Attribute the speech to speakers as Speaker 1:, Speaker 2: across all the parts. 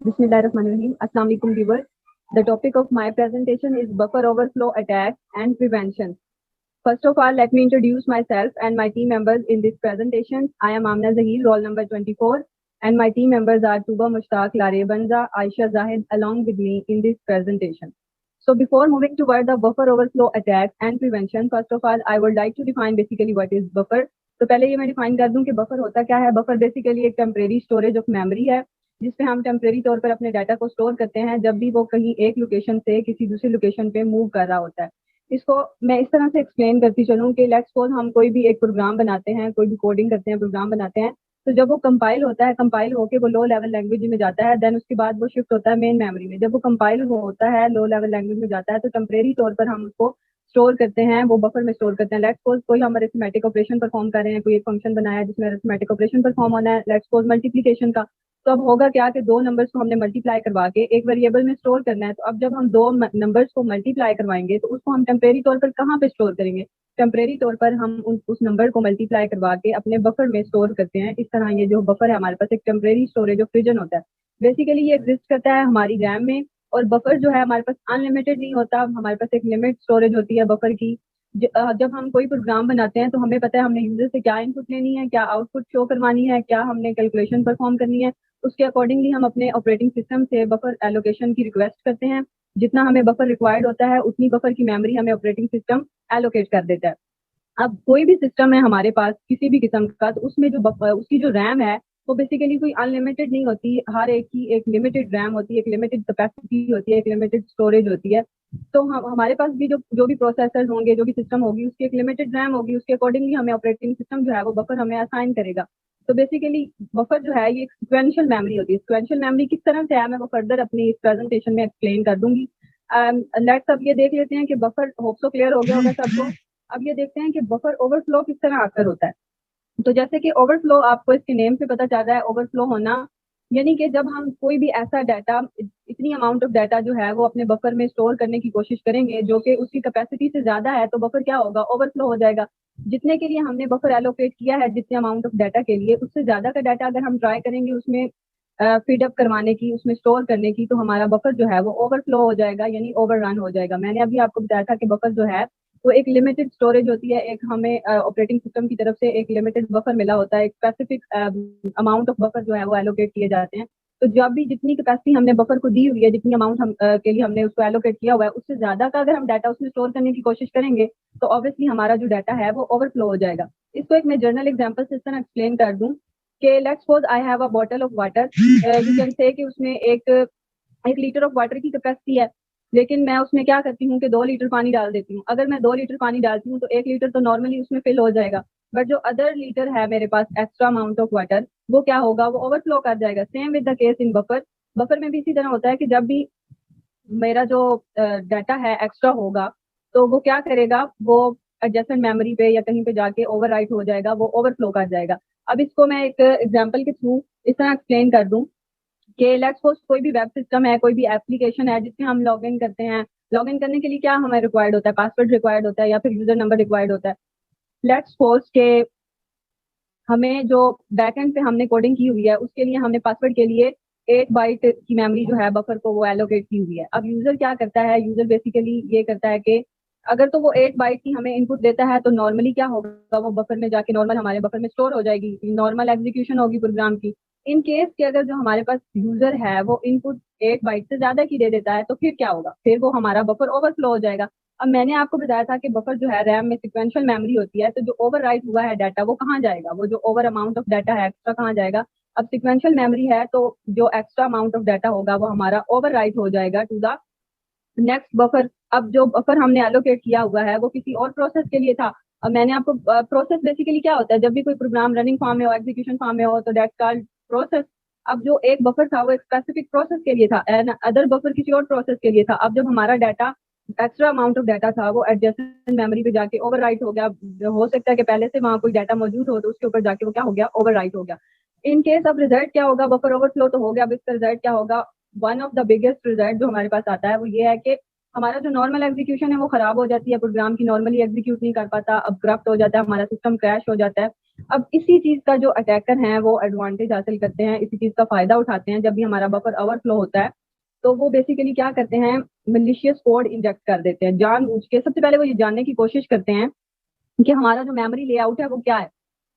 Speaker 1: Bismillahirrahmanirrahim. Assalamu alaikum viewers. The topic of my presentation is buffer overflow attack and prevention. First of all, let me introduce myself and my team members in this presentation. I am Amna Zahir, roll number 24, and my team members are Tuba Mushtaq, Lare Banza, Aisha Zahid along with me in this presentation. So before moving toward the buffer overflow attack and prevention, first of all, I would like to define basically what is buffer. तो पहले ये मैं define कर दूं कि buffer होता क्या है। बफर बेसिकली एक टेम्परेरी स्टोरेज ऑफ मेमोरी है जिसपे हम टेम्परेरी तौर पर अपने डाटा को स्टोर करते हैं जब भी वो कहीं एक लोकेशन से किसी दूसरी लोकेशन पे मूव कर रहा होता है। इसको मैं इस तरह से एक्सप्लेन करती चलूँ कि लेट्स सपोज हम कोई भी एक प्रोग्राम बनाते हैं, कोई भी कोडिंग करते हैं, प्रोग्राम बनाते हैं, तो जब वो कंपाइल होता है, कंपाइल होके वो लो लेवल लैंग्वेज में जाता है, देन उसके बाद वो शिफ्ट होता है मेन मेमोरी में। जब वो कंपाइल होता है, लो लेवल लैंग्वेज में जाता है, तो टेम्परेरी तौर पर हम उसको स्टोर करते हैं, वो बफर में स्टोर करते हैं। लेट्स सपोज कोई हम अरिथमेटिक ऑपरेशन परफॉर्म कर रहे हैं, कोई एक फंक्शन बनाया है जिसमें अरिथमेटिक ऑपरेशन परफॉर्म होना है, लेट्स सपोज मल्टीप्लिकेशन का। तो अब होगा क्या कि दो नंबर्स को हमने मल्टीप्लाई करवा के एक वेरिएबल में स्टोर करना है। तो अब जब हम दो नंबर्स को मल्टीप्लाई करवाएंगे तो उसको हम टेम्परेरी तौर पर कहाँ पे स्टोर करेंगे? टेम्परेरी तौर पर हम उस नंबर को मल्टीप्लाई करवा के अपने बफर में स्टोर करते हैं। इस तरह ये जो बफर है हमारे पास एक टेम्परेरी स्टोरेज ऑफ रीजन होता है। बेसिकली ये एग्जिस्ट करता है हमारी रैम में। और बफर जो है हमारे पास अनलिमिटेड नहीं होता, हमारे पास एक लिमिट स्टोरेज होती है बफर की। जब हम कोई प्रोग्राम बनाते हैं तो हमें पता है हमने यूजर से क्या इनपुट लेनी है, क्या आउटपुट शो करवानी है, क्या हमने कैलकुलेशन परफॉर्म करनी है। उसके अकॉर्डिंगली हम अपने ऑपरेटिंग सिस्टम से बफर एलोकेशन की रिक्वेस्ट करते हैं। जितना हमें बफर रिक्वायर्ड होता है उतनी बफर की मेमोरी हमें ऑपरेटिंग सिस्टम एलोकेट कर देता है। अब कोई भी सिस्टम है हमारे पास किसी भी किस्म का, तो उसमें जो उसकी जो रैम है वो बेसिकली कोई अनलिमिटेड नहीं होती। हर एक की एक लिमिटेड रैम होती है, एक लिमिटेड कैपेसिटी होती है, एक लिमिटेड स्टोरेज होती है। तो हम हमारे पास भी जो भी प्रोसेसर होंगे, जो भी सिस्टम होगी, उसकी एक लिमिटेड रैम होगी। उसके अकॉर्डिंगली हमें ऑपरेटिंग सिस्टम जो है वो बफर हमें असाइन करेगा। तो बेसिकली बफर जो है ये एक सिक्वेंशियल मेमोरी होती है। सिक्वेंशियल मेमोरी किस तरह से है मैं वो फर्दर अपनी इस प्रेजेंटेशन में एक्सप्लेन कर दूंगी। लेट्स अब ये देख लेते हैं कि बफर होप सो क्लियर हो गया होगा सबको। अब ये देखते हैं कि बफर ओवरफ्लो किस तरह आकर होता है। तो जैसे कि ओवरफ्लो आपको इसके नेम से पता चल रहा है, ओवरफ्लो होना यानी कि जब हम कोई भी ऐसा डाटा, इतनी अमाउंट ऑफ डाटा जो है वो अपने बफर में स्टोर करने की कोशिश करेंगे जो कि उसकी कैपेसिटी से ज्यादा है, तो बफर क्या होगा? ओवरफ्लो हो जाएगा। जितने के लिए हमने बफर एलोकेट किया है, जितने अमाउंट ऑफ डाटा के लिए, उससे ज्यादा का डाटा अगर हम ट्राई करेंगे उसमें फीड अप करवाने की, उसमें स्टोर करने की, तो हमारा बफर जो है वो ओवरफ्लो हो जाएगा, यानी ओवररन हो जाएगा। मैंने अभी आपको बताया था कि बफर जो है वो एक लिमिटेड स्टोरेज होती है। एक हमें ऑपरेटिंग सिस्टम की तरफ से एक लिमिटेड बफर मिला होता है, एक स्पेसिफिक अमाउंट ऑफ बफर जो है वो एलोकेट किए जाते हैं। तो जब भी जितनी कैपेसिटी हमने बफर को दी हुई है, जितनी अमाउंट हम के लिए हमने उसको एलोकेट किया हुआ है, उससे ज्यादा का अगर हम डाटा उसमें स्टोर करने की कोशिश करेंगे तो ऑब्वियसली हमारा जो डाटा है वो ओवरफ्लो हो जाएगा। इसको एक मैं जर्नल एग्जांपल से इस तरह एक्सप्लेन कर दूं कि let's suppose I have a bottle of water. You can say कि उसमें एक लीटर ऑफ वाटर की कैपेसिटी है, लेकिन मैं उसमें क्या करती हूँ कि 2 लीटर पानी डाल देती हूँ। अगर मैं 2 लीटर पानी डालती हूँ तो 1 लीटर तो नॉर्मली उसमें फिल हो जाएगा, बट जो अदर लीटर है मेरे पास एक्स्ट्रा अमाउंट ऑफ वाटर, वो क्या होगा? वो ओवरफ्लो कर जाएगा। Same with the case in buffer. Buffer में भी इसी तरह होता है कि जब भी मेरा जो डाटा है एक्स्ट्रा होगा तो वो क्या करेगा? वो एडजेसेंट मेमोरी पे या कहीं पे जाके ओवरराइट हो जाएगा, वो ओवरफ्लो कर जाएगा। अब इसको मैं एक एग्जांपल के थ्रू इस तरह एक्सप्लेन कर दूं कि लेट्स सपोज कोई भी वेब सिस्टम है, कोई भी एप्लीकेशन है जिसमें हम लॉग इन करते हैं। लॉग इन करने के लिए क्या हमें रिक्वायर्ड होता है? पासवर्ड रिक्वायर्ड होता है या फिर यूजर नंबर रिक्वायर्ड होता है। लेट्स सपोज के हमें जो बैकएंड पे हमने कोडिंग की हुई है उसके लिए हमने पासवर्ड के लिए 8 बाइट की मेमोरी जो है बफर को वो एलोकेट की हुई है। अब यूजर क्या करता है? यूजर बेसिकली ये करता है कि अगर तो वो 8 बाइट की हमें इनपुट देता है तो नॉर्मली क्या होगा? वो बफर में जाके नॉर्मल हमारे बफर में स्टोर हो जाएगी, नॉर्मल एग्जीक्यूशन होगी प्रोग्राम की। इन केस के अगर जो हमारे पास यूजर है वो इनपुट 8 बाइट से ज्यादा की दे देता है तो फिर क्या होगा? फिर वो हमारा बफर ओवरफ्लो हो जाएगा। अब मैंने आपको बताया था कि बफर जो है रैम में सिक्वेंशियल मेमोरी होती है, तो जो ओवर राइट हुआ है डाटा वो कहाँ जाएगा? वो जो ओवर अमाउंट ऑफ डाटा है एक्स्ट्रा कहाँ जाएगा? अब सिक्वेंशियल मेमोरी है तो जो एक्स्ट्रा अमाउंट ऑफ डाटा होगा वो हमारा ओवर राइट हो जाएगा टू द नेक्स्ट बफर। अब जो बफर हमने एलोकेट किया हुआ है वो किसी और प्रोसेस के लिए था। अब मैंने आपको प्रोसेस बेसिकली क्या होता है? जब भी कोई प्रोग्राम रनिंग फॉर्म में हो, एग्जीक्यूशन फॉर्म में हो, तो दैट्स कॉल्ड प्रोसेस। अब जो एक बफर था वो एक स्पेसिफिक प्रोसेस के लिए था एंड अदर बफर किसी और प्रोसेस के लिए था। अब जब हमारा data extra amount of data था वो एडजेसेंट मेमोरी पे जाके ओवरराइट हो गया। हो सकता है कि पहले से वहां कोई डाटा मौजूद हो तो उसके ऊपर जाके वो क्या हो गया? ओवरराइट हो गया। इन केस अब रिजल्ट क्या होगा? बफर ओवरफ्लो तो हो गया, अब इसका रिजल्ट क्या होगा? One of the biggest result जो हमारे पास आता है वो ये है कि हमारा जो नॉर्मल एग्जीक्यूशन है वो खराब हो जाती है, प्रोग्राम की नॉर्मली एग्जीक्यूट नहीं कर पाता, अब करप्ट हो जाता है, हमारा सिस्टम क्रैश हो जाता है। अब इसी चीज का जो अटैकर हैं वो एडवांटेज हासिल करते हैं, इसी चीज का फायदा उठाते हैं। जब भी हमारा बफर ओवरफ्लो होता है तो वो बेसिकली क्या करते हैं, मलिशियस कोड इंजेक्ट कर देते हैं जानबूझ के। सबसे पहले वो ये जानने की कोशिश करते हैं कि हमारा जो मेमोरी लेआउट है वो क्या है।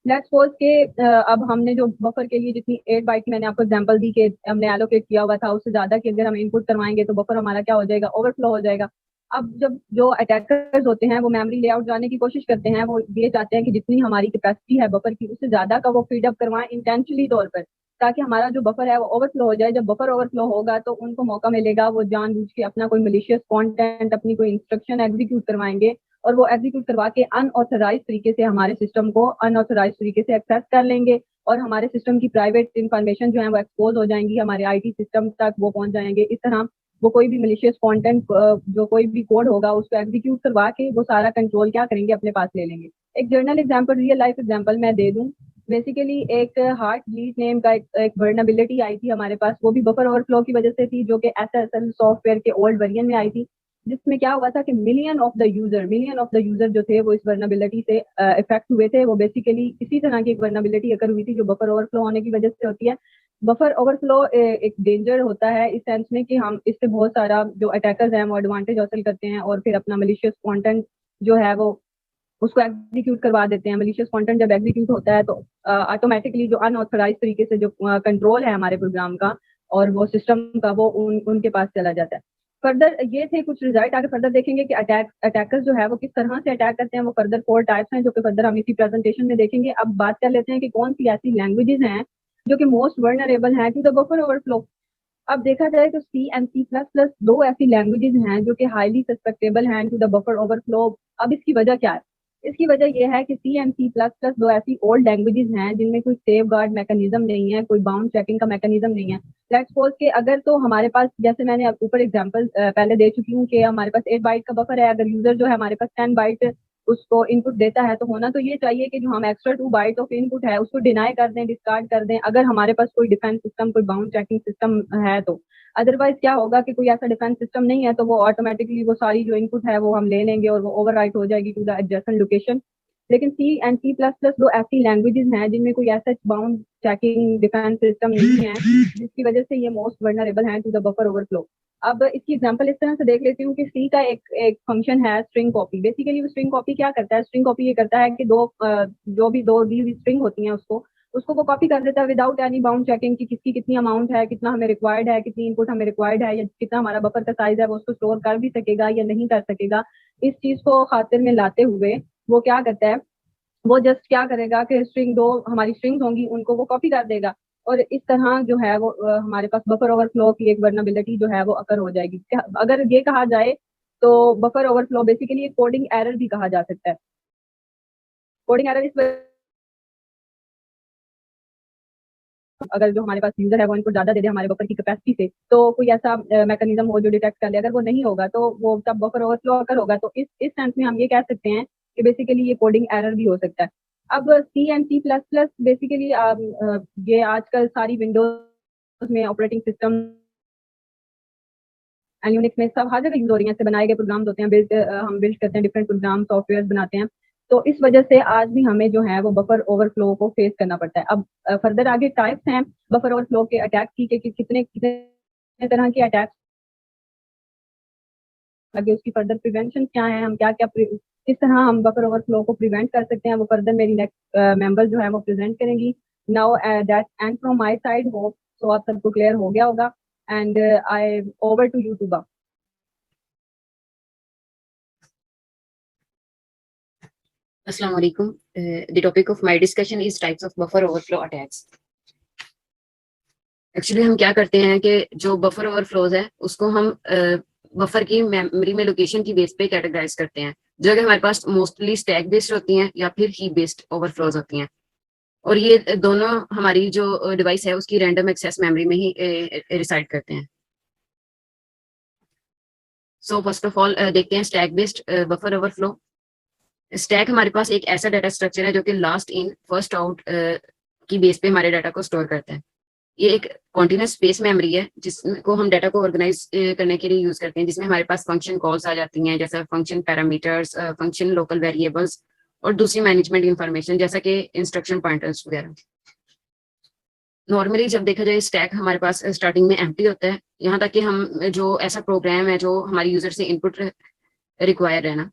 Speaker 1: लेट्स सपोज के अब हमने जो बफर के लिए जितनी 8 बाइट की मैंने आपको एग्जांपल दी कि हमने एलोकेट किया हुआ था, उससे ज्यादा की अगर हम इनपुट करवाएंगे तो बफर हमारा क्या हो जाएगा, ओवरफ्लो हो जाएगा। अब जब जो अटैकर्स होते हैं वो मेमोरी लेआउट जानने की कोशिश करते हैं, वो ये चाहते हैं कि जितनी हमारी कैपेसिटी है बफर की उससे ज्यादा का वो फीड अप करवाएं इंटेंशनली तौर पर, ताकि हमारा जो बफर है वो ओवरफ्लो हो जाए। जब बफर ओवरफ्लो होगा तो उनको मौका मिलेगा, वो जानबूझ के अपना कोई मलिशियस कंटेंट, अपनी कोई इंस्ट्रक्शन एग्जीक्यूट करवाएंगे और वो एग्जीक्यूट करवा के अनऑथराइज तरीके से हमारे सिस्टम को अनऑथराइज तरीके से एक्सेस कर लेंगे और हमारे सिस्टम की प्राइवेट इंफॉर्मेशन जो है वो एक्सपोज हो जाएंगी, हमारे आईटी सिस्टम तक वो पहुंच जाएंगे। इस तरह वो कोई भी मलिशियस कंटेंट, जो कोई भी कोड होगा उसको एग्जीक्यूट करवा के वो सारा कंट्रोल क्या करेंगे, अपने पास ले लेंगे। एक journal example, real life example मैं दे दूं। बेसिकली एक हार्ट ब्लीड नेम का एक वर्नेबिलिटी आई थी हमारे पास, वो भी बफर ओवरफ्लो की वजह से थी, जो कि एसएसएल सॉफ्टवेयर के ओल्ड वर्जन में आई थी, जिसमें क्या हुआ था कि मिलियन ऑफ द यूजर जो थे वो इस वर्नेबिलिटी से इफेक्ट हुए थे। वो बेसिकली इसी तरह की एक वर्नेबिलिटी अगर हुई थी जो बफर ओवरफ्लो होने की वजह से होती है। बफर ओवरफ्लो एक डेंजर होता है इस सेंस में कि हम इससे बहुत सारा जो अटैकर्स हैं वो एडवांटेज हासिल करते हैं और फिर अपना मलिशियस कंटेंट जो है वो उसको एग्जीक्यूट करवा देते हैं। मलिशियस कंटेंट जब एग्जीक्यूट होता है तो ऑटोमेटिकली जो अनऑथराइज तरीके से जो कंट्रोल है हमारे प्रोग्राम का और वो सिस्टम का वो उनके पास चला जाता है। फर्दर ये थे कुछ रिजल्ट, आगे फर्दर देखेंगे कि अटैकर्स जो है वो किस तरह से अटैक करते हैं। वो फर्दर 4 टाइप्स हैं जो कि फर्दर हम इसी प्रेजेंटेशन में देखेंगे। अब बात कर लेते हैं कि कौन सी ऐसी लैंग्वेजेस हैं जो कि मोस्ट वर्नरेबल हैं टू द बफर ओवरफ्लो। अब देखा जाए तो सी एंड सी प्लस प्लस दो ऐसी लैंग्वेजेस हैं जो कि हाईली सस्पेक्टेबल हैं टू द बफर ओवरफ्लो। अब इसकी वजह क्या है? इसकी वजह यह है कि सी एंड सी प्लस प्लस दो ऐसी ओल्ड लैंग्वेजेस हैं जिनमें कोई सेफ गार्ड मैकेनिज्म नहीं है, कोई बाउंड चेकिंग का मैकेनिज्म नहीं है। लेट्स सपोज के अगर तो हमारे पास, जैसे मैंने ऊपर एग्जांपल पहले दे चुकी हूँ कि हमारे पास 8 बाइट का बफर है, अगर यूजर जो है हमारे पास 10 बाइट उसको इनपुट देता है तो होना तो ये चाहिए कि जो हम एक्स्ट्रा 2 बाइट ऑफ इनपुट है उसको डिनाई कर दें, डिस्कार्ड कर दें, अगर हमारे पास कोई डिफेंस सिस्टम, कोई बाउंड चेकिंग सिस्टम है तो। अदरवाइज क्या होगा कि कोई ऐसा डिफेंस सिस्टम नहीं है तो वो ऑटोमेटिकली वो सारी जो इनपुट है वो हम ले लेंगे और वो ओवरराइट हो जाएगी टू द एडजेसेंट लोकेशन। लेकिन सी एंड सी प्लस प्लस दो ऐसी लैंग्वेजेस हैं जिनमें कोई ऐसा बाउंड चेकिंग डिफेंस सिस्टम नहीं है, जिसकी वजह से ये मोस्ट वर्नरेबल है टू द बफर ओवरफ्लो। अब इसकी एग्जांपल इस तरह से देख लेती हूँ कि सी का एक फंक्शन है स्ट्रिंग कॉपी। बेसिकली वो स्ट्रिंग कॉपी क्या करता है, स्ट्रिंग कॉपी ये करता है कि जो भी दो दी हुई स्ट्रिंग होती हैं उसको उसको वो कॉपी कर देता है विदाउट एनी बाउंड चेकिंग कि किसकी कितनी अमाउंट है, कितना हमें रिक्वायर्ड है, कितनी इनपुट हमें रिक्वायर्ड है, या कितना हमारा बफर का साइज है, वो उसको स्टोर कर भी सकेगा या नहीं कर सकेगा। इस चीज को खातिर में लाते हुए वो क्या करता है, वो जस्ट क्या करेगा कि स्ट्रिंग, दो हमारी स्ट्रिंग्स होंगी उनको वो कॉपी कर देगा और इस तरह जो है वो हमारे पास बफर ओवरफ्लो की एक वर्नेबिलिटी जो है वो अकर हो जाएगी। अगर ये कहा जाए तो बफर ओवरफ्लो बेसिकली एक कोडिंग एरर भी कहा जा सकता है। कोडिंग एरर इस अगर जो हमारे पास यूजर है वो इनको ज्यादा दे दे हमारे बफर की कैपेसिटी से, तो कोई ऐसा मैकेनिज्म हो जो डिटेक्ट कर ले, अगर वो नहीं होगा तो वो तब बफर ओवरफ्लो अगर होगा तो इस सेंस में हम ये कह सकते हैं कि बेसिकली ये कोडिंग एरर भी हो सकता है। अब C and C plus plus basically ये आजकल सारी विंडोज में ऑपरेटिंग सिस्टम एंड यूनिक्स में सब हर जगह यूज हो रही है, इससे बनाए गए प्रोग्राम्स होते हैं, हम बिल्ड करते हैं डिफरेंट प्रोग्राम सॉफ्टवेयर बनाते हैं। तो इस वजह से आज भी हमें जो है वो बफर ओवरफ्लो को फेस करना पड़ता है। अब फर्दर आगे टाइप्स हैं बफर ओवरफ्लो के अटैक की कि कितने कितने तरह के अटैक, आगे उसकी फर्दर प्रिवेंशन क्या है, हम क्या क्या किस तरह हम बफर ओवरफ्लो को प्रिवेंट कर सकते हैं, वो फर्दर मेरी नेक्स्ट मेंबर जो है वो प्रेजेंट करेंगी। Now that and from my side hope so आप सबको क्लियर हो गया होगा and I over to you Tuba.
Speaker 2: Assalamu alaikum. The topic of my discussion is types of buffer overflow attacks. Actually हम क्या करते हैं कि जो बफर ओवरफ्लोज है उसको हम बफर की मेमोरी में लोकेशन की बेस पे कैटेगराइज करते हैं, जो कि हमारे पास मोस्टली स्टैक बेस्ड होती हैं या फिर हीप बेस्ड ओवरफ्लोज होती हैं। और ये दोनों हमारी जो डिवाइस है उसकी रैंडम एक्सेस मेमोरी में ही रिसाइड करते हैं। सो फर्स्ट ऑफ ऑल देखते हैं stack based buffer overflow. Stack हमारे पास एक ऐसा डाटा स्ट्रक्चर है जो कि लास्ट इन फर्स्ट आउट की बेस पे हमारे डाटा को स्टोर करता है। ये एक कॉन्टिन्यूस स्पेस मेमोरी है जिसको हम डाटा को ऑर्गेनाइज करने के लिए यूज करते हैं, जिसमें हमारे पास फंक्शन कॉल्स आ जाती हैं, जैसे function parameters, function local variables और दूसरी मैनेजमेंट इंफॉर्मेशन जैसा कि इंस्ट्रक्शन पॉइंटर्स वगैरह। नॉर्मली जब देखा जाए स्टैक हमारे पास स्टार्टिंग में एम्प्टी होता है, यहाँ तक कि हम जो ऐसा प्रोग्राम है जो हमारी यूजर से इनपुट रिक्वायर है ना,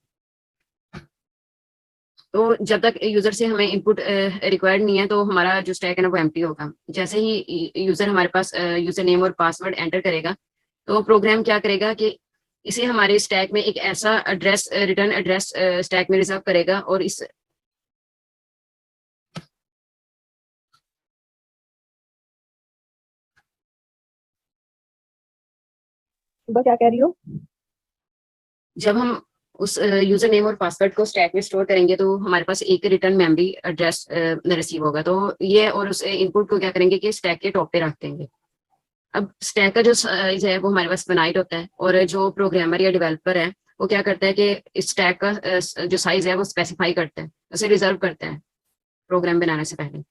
Speaker 2: तो जब तक यूजर से हमें इनपुट रिक्वायर्ड नहीं है तो हमारा जो स्टैक है ना वो एम्प्टी होगा। जैसे ही यूजर हमारे पास यूजर नेम और पासवर्ड एंटर करेगा तो प्रोग्राम क्या करेगा कि इसे हमारे स्टैक में एक ऐसा एड्रेस रिटर्न एड्रेस स्टैक में रिजर्व करेगा और इस
Speaker 1: क्या कह रही हो?
Speaker 2: जब हम उस यूजर नेम और पासवर्ड को स्टैक में स्टोर करेंगे तो हमारे पास एक रिटर्न मेमोरी एड्रेस रिसीव होगा। तो ये और उस इनपुट को क्या करेंगे कि स्टैक के टॉप पे रख देंगे। अब स्टैक का जो साइज है वो हमारे पास बनाइट होता है और जो प्रोग्रामर या डेवलपर है वो क्या करता है कि स्टैक का जो साइज है वो स्पेसिफाई करता है, उसे रिजर्व करता है प्रोग्राम बनाने से पहले।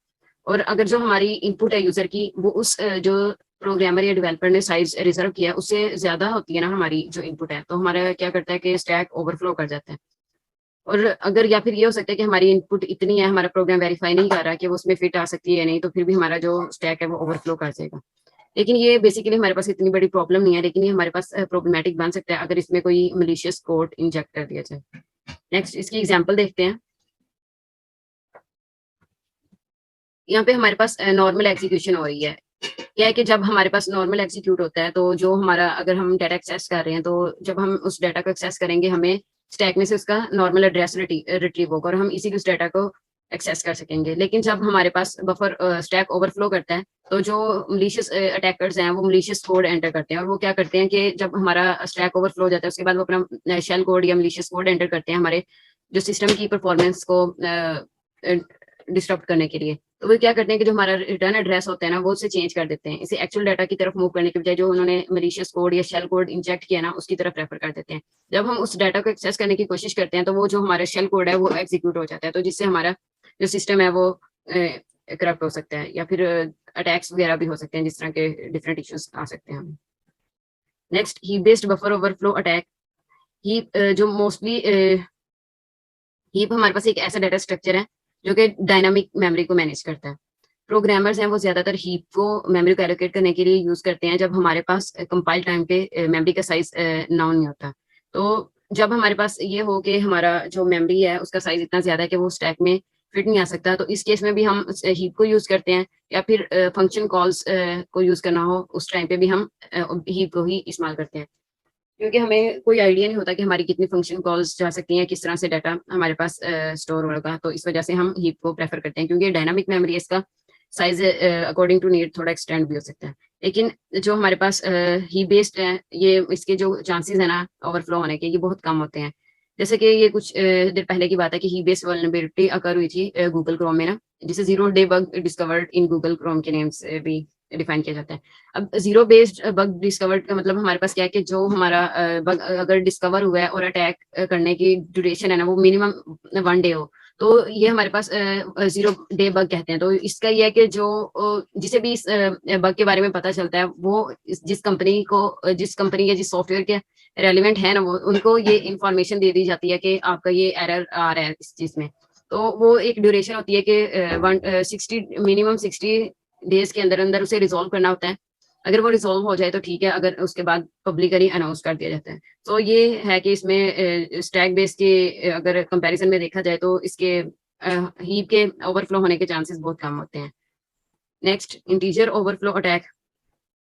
Speaker 2: और अगर जो हमारी इनपुट है यूजर की वो उस जो प्रोग्रामर या डेवलपर ने साइज रिजर्व किया उससे ज्यादा होती है ना हमारी जो इनपुट है, तो हमारा क्या करता है कि स्टैक ओवरफ्लो कर जाता है। और अगर या फिर ये हो सकता है कि हमारी इनपुट इतनी है, हमारा प्रोग्राम वेरीफाई नहीं कर रहा कि वो उसमें फिट आ सकती है या नहीं, तो फिर भी हमारा जो स्टैक है वो ओवरफ्लो कर जाएगा। लेकिन ये बेसिकली हमारे पास इतनी बड़ी प्रॉब्लम नहीं है, लेकिन ये हमारे पास प्रॉब्लमेटिक बन सकता है अगर इसमें कोई मलिशियस कोड इंजेक्ट कर दिया जाए। नेक्स्ट इसकी एग्जांपल देखते हैं। यहाँ पे हमारे पास नॉर्मल एग्जीक्यूशन हो रही है। क्या है कि जब हमारे पास नॉर्मल एग्जीक्यूट होता है तो जो हमारा अगर हम डाटा एक्सेस कर रहे हैं तो जब हम उस डाटा को एक्सेस करेंगे हमें स्टैक में से उसका नॉर्मल एड्रेस रिट्रीव होगा और हम इसी उस डाटा को एक्सेस कर सकेंगे। लेकिन जब हमारे पास बफर स्टैक ओवरफ्लो करता है तो जो मलिशियस अटैकर्स हैं वो मलिशियस कोड एंटर करते हैं और वो क्या करते हैं कि जब हमारा स्टैक ओवरफ्लो हो जाता है उसके बाद वो अपना शेल कोड या मलिशियस कोड एंटर करते हैं हमारे जो सिस्टम की परफॉर्मेंस को डिस्टर्ब करने के लिए। तो वो क्या करते हैं कि जो हमारा रिटर्न एड्रेस होता है ना वो उसे चेंज कर देते हैं, इसे एक्चुअल डाटा की तरफ मूव करने के बजाय जो उन्होंने मलिशियस कोड या शेल कोड इंजेक्ट किया ना उसकी तरफ रेफर कर देते हैं। जब हम उस डाटा को एक्सेस करने की कोशिश करते हैं तो वो जो हमारा शेल कोड है वो एग्जीक्यूट हो जाता है, तो जिससे हमारा जो सिस्टम है वो करप्ट हो सकता है या फिर अटैक्स वगैरह भी हो सकते हैं, जिस तरह के डिफरेंट इश्यूज आ सकते हैं हमें। Next heap based buffer overflow attack. Heap जो मोस्टली हीप हमारे पास एक ऐसा डाटा स्ट्रक्चर है जो कि डायनामिक मेमोरी को मैनेज करता है। प्रोग्रामर्स हैं वो ज्यादातर हीप को मेमोरी को एलोकेट करने के लिए यूज करते हैं जब हमारे पास कंपाइल टाइम पे मेमोरी का साइज नाउन नहीं होता। तो जब हमारे पास ये हो कि हमारा जो मेमोरी है उसका साइज इतना ज्यादा है कि वो स्टैक में फिट नहीं आ सकता, तो इस केस में भी हम हीप को यूज करते हैं। या फिर फंक्शन कॉल्स को यूज करना हो उस टाइम पे भी हम हीप को ही इस्तेमाल करते हैं, क्योंकि हमें कोई आइडिया नहीं होता कि हमारी कितनी फंक्शन कॉल्स जा सकती हैं, किस तरह से डाटा हमारे पास स्टोर होगा। तो इस वजह से हम हीप को प्रेफर करते हैं, क्योंकि डायनामिक मेमोरी इसका साइज अकॉर्डिंग टू नीड थोड़ा एक्सटेंड भी हो सकता है। लेकिन जो हमारे पास हीप बेस्ड है ये इसके जो चांसेस है ना ओवरफ्लो होने के ये बहुत कम होते हैं। जैसे कि ये कुछ देर पहले की बात है कि हीप बेस्ड वल्नरेबिलिटी अकर हुई थी गूगल क्रोम में ना, जिसे zero day bug discovered in Google Chrome के नेम से भी डिफाइन किया जाता है। अब जीरो बेस्ड बग डिस्कवर्ड का मतलब हमारे पास क्या है कि जो हमारा बग अगर डिस्कवर हुआ है और अटैक करने की ड्यूरेशन है ना वो मिनिमम 1 डे हो, तो ये हमारे पास जीरो डे बग कहते हैं। तो इसका ये है कि जो जिसे भी इस बग के बारे में पता चलता है वो जिस कंपनी या जिस सॉफ्टवेयर के रेलिवेंट है ना वो उनको ये इंफॉर्मेशन दे दी जाती है कि आपका ये एरर आ रहा है इस चीज में। तो वो एक ड्यूरेशन होती है कि मिनिमम 60 डेज के अंदर अंदर उसे रिजोल्व करना होता है। अगर वो रिजोल्व हो जाए तो ठीक है, अगर उसके बाद पब्लिकली अनाउंस कर दिया जाता है। तो ये है कि इसमें स्टैक बेस के अगर कंपैरिजन में देखा जाए तो इसके हीप के ओवरफ्लो होने के चांसेस बहुत कम होते हैं। Next integer overflow attack.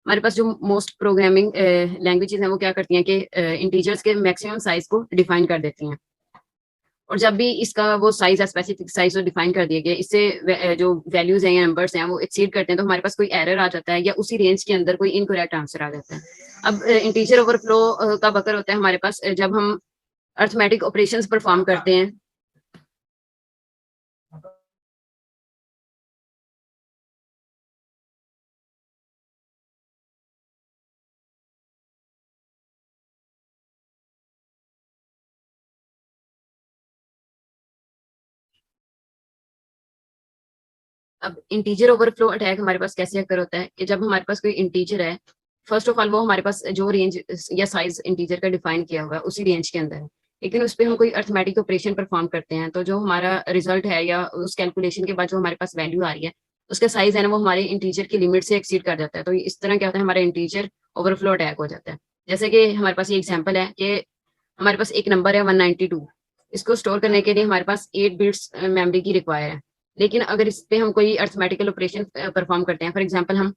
Speaker 2: हमारे पास जो मोस्ट प्रोग्रामिंग लैंग्वेजेस हैं वो क्या करती हैं कि इंटीजर्स के मैक्सिमम साइज को डिफाइन कर देती हैं, और जब भी इसका वो साइज है स्पेसिफिक साइज को डिफाइन कर दिया गया इससे जो वैल्यूज हैं या नंबर्स हैं वो एक्सीड करते हैं तो हमारे पास कोई एरर आ जाता है या उसी रेंज के अंदर कोई इनकरेक्ट आंसर आ जाता है। अब इंटीजर ओवरफ्लो का बकर होता है हमारे पास जब हम अर्थमेटिक ऑपरेशंस परफॉर्म करते हैं। अब इंटीजर ओवरफ्लो अटैक हमारे पास कैसे अकर होता है कि जब हमारे पास कोई इंटीजर है, फर्स्ट ऑफ ऑल वो हमारे पास जो रेंज या साइज इंटीजर का डिफाइन किया हुआ है उसी रेंज के अंदर है। लेकिन उस पे हम कोई अर्थमेटिक ऑपरेशन परफॉर्म करते हैं, तो जो हमारा रिजल्ट है या उस कैलकुलेशन के बाद जो हमारे पास वैल्यू आ रही है, उसका साइज है ना, वो हमारे इंटीजर की लिमिट से एक्सीड कर जाता है। तो इस तरह क्या होता है, हमारा इंटीजर ओवरफ्लो अटैक हो जाता है। जैसे कि हमारे पास ये एग्जांपल है कि हमारे पास एक नंबर है 192, इसको स्टोर करने के लिए हमारे पास 8 बिट्स मेमोरी की रिक्वायर है। लेकिन अगर इस पे हम कोई अर्थमेटिकल ऑपरेशन परफॉर्म करते हैं, फॉर एग्जांपल हम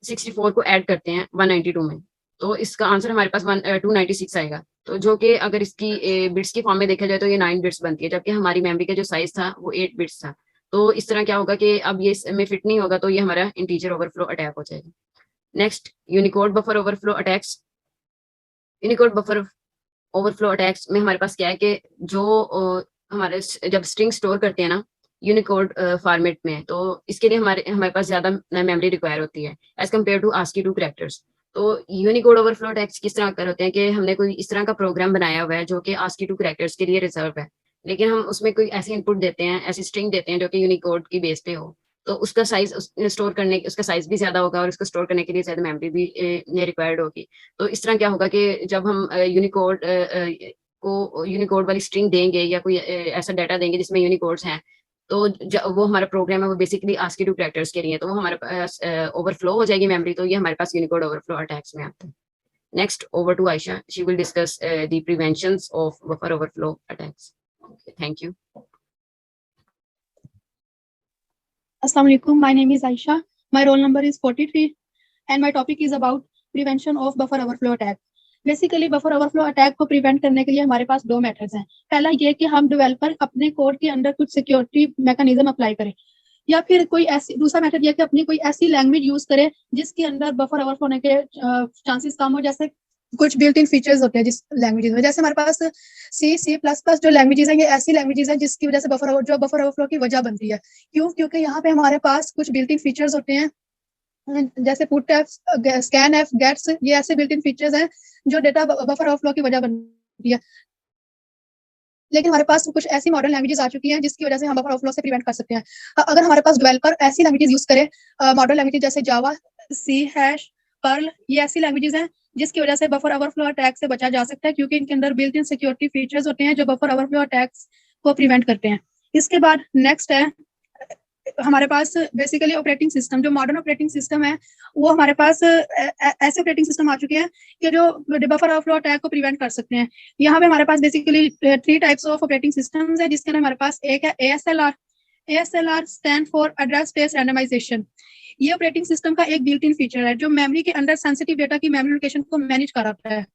Speaker 2: 64 को ऐड करते हैं 192 में, तो इसका आंसर हमारे पास 296 आएगा। तो जो कि अगर इसकी बिट्स की फॉर्म में देखा जाए तो ये 9 बिट्स बनती है, जबकि हमारी मेमोरी का जो साइज था वो 8 बिट्स था। तो इस तरह क्या होगा कि अब ये इसमें फिट नहीं होगा, तो ये हमारा इंटीजर ओवरफ्लो अटैक हो जाएगा। Next, Unicode buffer overflow attacks. Unicode buffer overflow attacks में हमारे पास क्या है कि जो हमारे जब स्ट्रिंग स्टोर करते हैं ना यूनिकोड फॉर्मेट में, तो इसके लिए हमारे हमारे पास ज्यादा मेमोरी रिक्वायर होती है as compare to ASCII to characters. तो यूनिकोड ओवरफ्लो अटैक्स किस तरह कर होते हैं कि हमने कोई इस तरह का प्रोग्राम बनाया हुआ है जो कि आस्की टू कैरेक्टर्स के लिए रिजर्व है, लेकिन हम उसमें कोई ऐसी इनपुट देते हैं, ऐसी स्ट्रिंग देते हैं जो कि यूनिकोड की बेस पे हो, तो उसका साइज स्टोर करने उसका साइज भी ज्यादा होगा और उसको स्टोर करने के लिए ज्यादा मेमोरी भी रिक्वायर्ड होगी। तो इस तरह क्या होगा कि जब हम यूनिकोड वाली स्ट्रिंग देंगे या कोई ऐसा डाटा देंगे जिसमें यूनिकोड्स हैं, तो वो हमारा प्रोग्राम है वो बेसिकली आस्की टू कैरेक्टर्स के लिए, तो वो हमारे पास ओवरफ्लो हो जाएगी मेमोरी। तो ये हमारे पास यूनिकोड ओवरफ्लो अटैक्स में आता है। Next, over to Ayesha, she will discuss the preventions of buffer overflow attacks. Thank you.
Speaker 3: Assalamu alaikum. My name is Aisha. My roll number is 43 and my topic is about prevention of buffer overflow attack. Basically buffer overflow attack को prevent करने के लिए हमारे पास दो methods हैं। पहला ये कि हम डेवलपर अपने कोड के अंदर कुछ सिक्योरिटी मैकेनिज्म अप्लाई करें, या फिर कोई ऐसी दूसरा मेथड ये कि अपनी कोई ऐसी लैंग्वेज यूज करें जिसके अंदर बफर ओवरफ्लो होने के चांसेस कम हो। जैसे कुछ बिल्ट इन फीचर्स होते हैं जिस लैंग्वेजेस में, जैसे हमारे पास C++ जो लैंग्वेजेस हैं, ये ऐसी लैंग्वेजेस हैं जिसकी वजह से बफर ओवरफ्लो की वजह बनती है। क्यों? क्योंकि यहाँ पे हमारे पास कुछ बिल्ट इन फीचर्स होते हैं, जैसे पुटफ, स्कैनफ, गेट्स, ये ऐसे बिल्ट इन फीचर्स हैं जो डेटा बफर ओवरफ्लो की वजह बनती है। लेकिन हमारे पास कुछ ऐसी मॉडर्न लैंग्वेजेस आ चुकी हैं जिसकी वजह से हम बफर ओवरफ्लो से प्रिवेंट कर सकते हैं। अगर हमारे पास डेवलपर ऐसी लैंग्वेजेस यूज करे, मॉडर्न लैंग्वेजेस जैसे जावा, सी हैश, पर्ल, ये ऐसी लैंग्वेजेस हैं जिसकी वजह से बफर ओवरफ्लो अटैक से बचा जा सकता है, क्योंकि इनके अंदर बिल्ट इन सिक्योरिटी फीचर्स होते हैं जो बफर ओवरफ्लो अटैक्स को प्रिवेंट करते हैं। इसके बाद नेक्स्ट है हमारे पास बेसिकली ऑपरेटिंग सिस्टम। जो मॉडर्न ऑपरेटिंग सिस्टम है वो हमारे पास ऐसे ऑपरेटिंग सिस्टम आ चुके हैं कि जो बफर ओवरफ्लो अटैक को प्रिवेंट कर सकते हैं। यहाँ पे हमारे पास basically 3 types of operating systems है, जिसके अंदर हमारे पास एक है ASLR। ASLR stand for address space randomization. ये ऑपरेटिंग सिस्टम का एक बिल्ट इन फीचर है जो मेमोरी के अंदर सेंसिटिव डेटा की मेमोरी लोकेशन को मैनेज कराता है।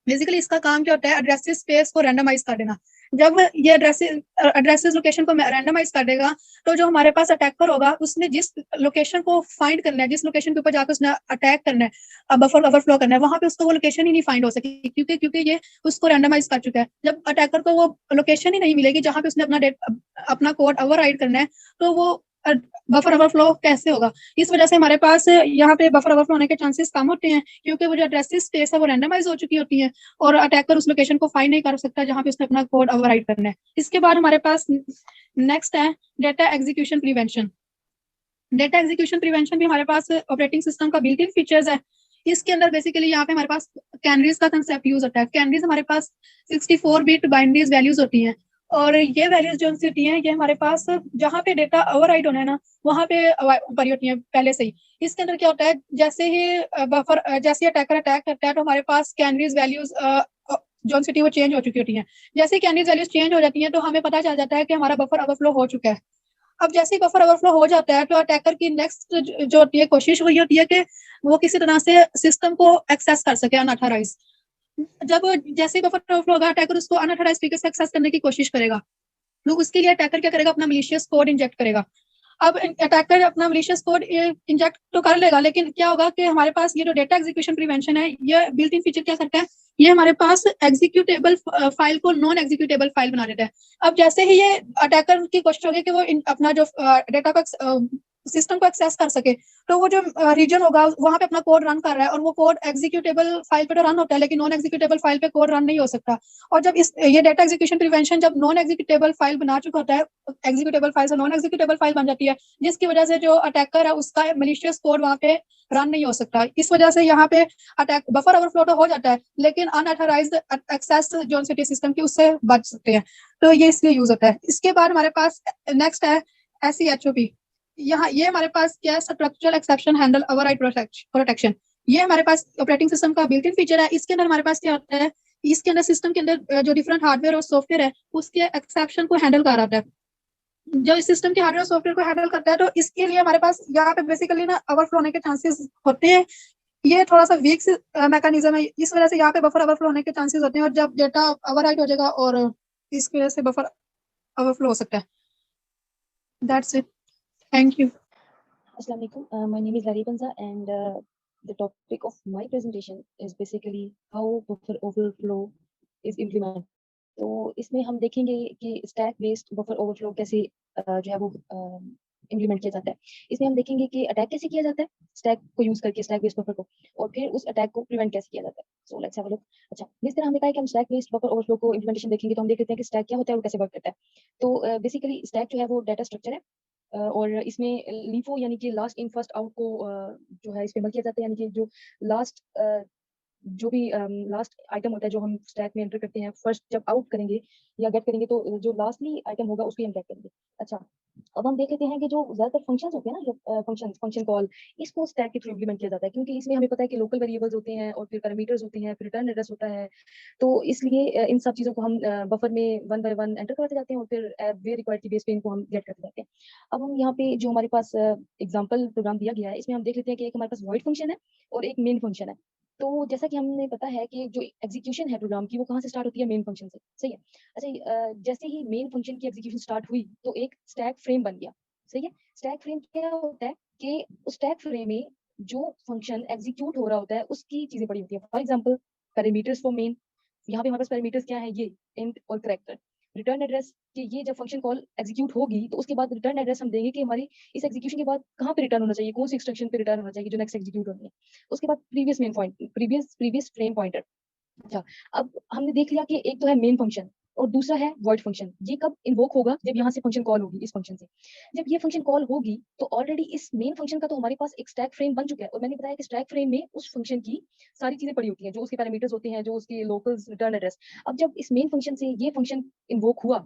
Speaker 3: बेसिकली इसका काम क्या होता है, एड्रेसेस स्पेस को रैंडमाइज कर देना। जब ये एड्रेसेस लोकेशन को रैंडमाइज कर देगा, तो जो हमारे पास अटैकर होगा उसने जिस लोकेशन को फाइंड करना है, जिस लोकेशन के ऊपर जाकर उसने अटैक करना है, बफर ओवरफ्लो करना है, वहां पे उसको वो लोकेशन ही नहीं फाइंड हो सकेगी, क्योंकि ये उसको रैंडमाइज कर चुका है। जब अटैकर को वो लोकेशन ही नहीं मिलेगी जहां पे उसने अपना कोड ओवरराइड करना है, तो वो बफर ओवरफ्लो कैसे होगा? इस वजह से हमारे पास यहाँ पे बफर ओवरफ्लो होने के चांसेस कम होते हैं, क्योंकि वो जो एड्रेसेस स्पेस है वो रैंडमाइज हो चुकी होती है और अटैकर उस लोकेशन को फाइंड नहीं कर सकता जहां पे उसने अपना कोड ओवरराइड करना है। इसके बाद हमारे पास नेक्स्ट है data execution prevention. Data execution prevention भी हमारे पास ऑपरेटिंग सिस्टम का बिल्ट इन फीचर्स है। इसके अंदर बेसिकली यहाँ पे हमारे पास कैनरीज का कंसेप्ट यूज होता है। कैनरीज हमारे पास 64 बिट बाइनरीज वैल्यूज होती हैं, और ये वैल्यूज जो होती हैं ये हमारे पास जहाँ पे डेटा ओवरराइड होना है ना, वहाँ पे ऊपर होती है पहले से ही। इसके अंदर क्या होता है, जैसे ही अटैकर अटैक करता है तो हमारे पास कैनरीज वैल्यूज जो सिटी वो चेंज हो चुकी होती हैं। जैसे ही कैनरीज वैल्यूज चेंज हो जाती हैं तो हमें पता चल जाता है कि हमारा बफर ओवरफ्लो हो चुका है। अब जैसे ही बफर ओवरफ्लो हो जाता है तो अटैकर की नेक्स्ट जो होती है कोशिश वही होती है कि वो किसी तरह से सिस्टम को एक्सेस कर सके अनऑथराइज। जब जैसे ही बफर ओवरफ्लो होगा, अटैकर उसको अनऑथराइज तरीके से एक्सेस करने की कोशिश करेगा, तो उसके लिए अटैकर क्या करेगा, अपना मलिशियस कोड इंजेक्ट करेगा। अब अटैकर अपना मलिशियस कोड इंजेक्ट तो कर लेगा, लेकिन क्या होगा कि हमारे पास ये जो डेटा एग्जीक्यूशन प्रिवेंशन है, ये बिल्ट इन फीचर क्या करता है, ये हमारे पास एग्जीक्यूटेबल फाइल को नॉन एग्जीक्यूटेबल फाइल बना देता है। अब जैसे ही ये अटैकर की कोशिश होगी कि वो अपना जो डेटा का सिस्टम को एक्सेस कर सके। तो वो जो रीजन होगा वहां पे अपना कोड रन कर रहा है और वो कोड एग्जीक्यूटेबल फाइल पे तो रन होता है, लेकिन नॉन एग्जीक्यूटेबल फाइल पे कोड रन नहीं हो सकता। और जब ये डेटा एग्जीक्यूशन प्रिवेंशन जब नॉन एग्जीक्यूटेबल फाइल बना चुका होता है, एग्जीक्यूटेबल फाइल से नॉन एग्जीक्यूटेबल फाइल बन जाती है, जिसकी वजह से जो अटैकर है उसका मलिशियस कोड वहां पे रन नहीं हो सकता। इस वजह से यहाँ पे अटैक बफर ओवरफ्लो तो हो जाता है, लेकिन अनऑथराइज्ड एक्सेस जो सिटी सिस्टम की उससे बच सकते हैं। तो ये इसलिए यूज होता है। इसके बाद हमारे पास नेक्स्ट है SEHOP। यहाँ ये हमारे पास क्या है, structural exception handle override protection. ये हमारे पास ऑपरेटिंग सिस्टम का बिल्ट इन फीचर है। इसके अंदर हमारे पास क्या होता है, इसके अंदर सिस्टम के अंदर जो डिफरेंट हार्डवेयर और सॉफ्टवेयर है उसके एक्सेप्शन को हैंडल कर रहा है। जो इस सिस्टम के हार्डवेयर और सॉफ्टवेयर को हैंडल करता है, तो इसके लिए हमारे पास यहाँ पे बेसिकली ना ओवरफ्लो होने के चांसेस होते हैं। ये थोड़ा सा वीक मैकेनिज्म है, इस वजह से यहाँ पे बफर ओवरफ्लो होने के चांसेस होते हैं, और जब डेटा ओवरराइट हो जाएगा और इसकी वजह से बफर ओवरफ्लो हो सकता है। That's it, thank you.
Speaker 4: Assalamu alaikum. My name is Lari Banza, and the topic of my presentation is basically how buffer overflow is implemented. तो इसमें हम देखेंगे कि स्टैक बेस्ड बफर ओवरफ्लो कैसे जो है वो इम्प्लीमेंट किया जाता है। इसमें हम देखेंगे कि अटैक कैसे किया जाता है स्टैक को यूज करके, स्टैक बेस्ड बफर को, और फिर उस अटैक को प्रिवेंट कैसे किया जाता है। So let's have a look. अच्छा, जिस तरह हमने कहा कि हम स्टैक बेस्ड बफर ओवरफ्लो को इम्प्लीमेंटेशन देखेंगे, तो हम देख लेते हैं कि स्टैक क्या होता है और कैसे वर्क करता है। तो बेसिकली स्टैक जो है वो डाटा स्ट्रक्चर है, और इसमें लीफो यानी कि लास्ट इन फर्स्ट आउट को जो है इस्तेमाल किया जाता है, यानी कि जो लास्ट जो भी लास्ट आइटम होता है जो हम स्टैक में एंटर करते हैं, फर्स्ट जब आउट करेंगे या गेट करेंगे, तो जो लास्टली आइटम होगा उसको हम गेट करेंगे। अच्छा, अब हम देख लेते हैं कि जो ज्यादातर फंक्शंस होते हैं ना, फंक्शन कॉल, इसको स्टैक के थ्रू इम्प्लीमेंट किया जाता है, क्योंकि इसमें हमें पता है कि लोकल वेरिएबल्स होते हैं और फिर पैरामीटर्स होते हैं, फिर रिटर्न एड्रेस होता है। तो इसलिए इन सब चीज़ों को हम बफर में वन बाय वन एंटर करते जाते हैं और फिर वे रिक्वायर्ड की बेस पे इनको हम गेट करते जाते हैं। अब हम यहाँ पे जो हमारे पास एग्जाम्पल प्रोग्राम दिया गया है, इसमें हम देख लेते हैं कि एक हमारे पास वॉइड फंक्शन है और एक मेन फंक्शन है। तो जैसा कि हमने पता है कि जो एग्जीक्यूशन है प्रोग्राम की, वो कहाँ से स्टार्ट होती है, मेन फंक्शन से, सही है। अच्छा, जैसे ही मेन फंक्शन की एग्जीक्यूशन स्टार्ट हुई तो एक स्टैक फ्रेम बन गया, सही है। स्टैक फ्रेम क्या होता है कि उस स्टैक फ्रेम में जो फंक्शन एग्जीक्यूट हो रहा होता है उसकी चीजें पड़ी होती है। For example parameters for main, यहाँ पे हमारे पास पैरामीटर्स क्या है, ये इंट और कैरेक्टर। रिटर्न एड्रेस कि ये जब फंक्शन कॉल एग्जीक्यूट होगी तो उसके बाद रिटर्न एड्रेस हम देंगे कि हमारी इस एग्जीक्यूशन के बाद कहाँ पे रिटर्न होना चाहिए, कौन सी इंस्ट्रक्शन पे रिटर्न होना चाहिए जो नेक्स्ट एग्जीक्यूट होनी है। उसके बाद previous main point, previous frame pointer. अच्छा, अब हमने देख लिया कि एक तो है मेन फंक्शन और दूसरा है वॉइड फंक्शन। ये कब इन्वोक होगा, जब यहाँ से फंक्शन कॉल होगी, इस फंक्शन से जब ये फंक्शन कॉल होगी तो ऑलरेडी इस मेन फंक्शन का तो हमारे पास एक स्टैक फ्रेम बन चुका है, और मैंने बताया कि स्टैक फ्रेम में उस फंक्शन की सारी चीजें पड़ी होती हैं, जो उसके पैरामीटर्स होते हैं, जो उसके लोकल्स, रिटर्न एड्रेस। अब जब इस मेन फंक्शन से ये फंक्शन इन्वोक हुआ